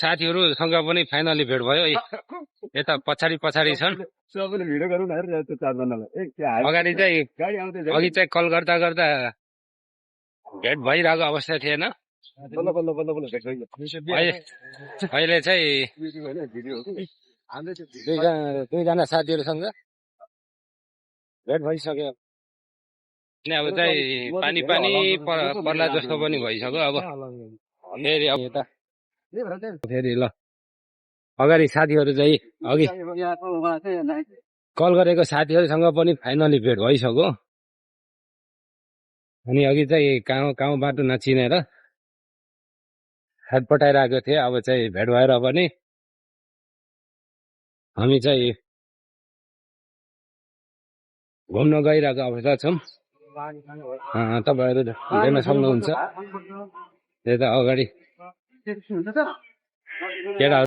साथीहरूसँग पनि फाइनली भेट भयो यता पछाडि पछाडि छन् सबैले भिडियो गरौँ न त्यो चारजनालाई अगाडि चाहिँ गाडी आउँदै अघि चाहिँ कल गर्दा गर्दा भेट भइरहेको अवस्था थिएन बल्ल बल्ल बल्ल बल्ल भेट अहिले चाहिँ भिडियो हो कि दुईजना साथीहरूसँग भेट भइसक्यो अब चाहिँ पानी पानी पर्ला जस्तो पनि भइसक्यो अब फेरि यता फेरि ल अगाडि साथीहरू चाहिँ अघि कल गरेको साथीहरूसँग पनि फाइनली भेट भइसक्यो अनि अघि चाहिँ काउँ बाटो नचिनेर छटपटाइरहेको थिएँ अब चाहिँ भेट भएर पनि हामी चाहिँ घुम्न गइरहेको अवस्था छौँ तपाईँहरू हेर्न सक्नुहुन्छ त्यता अगाडि केटा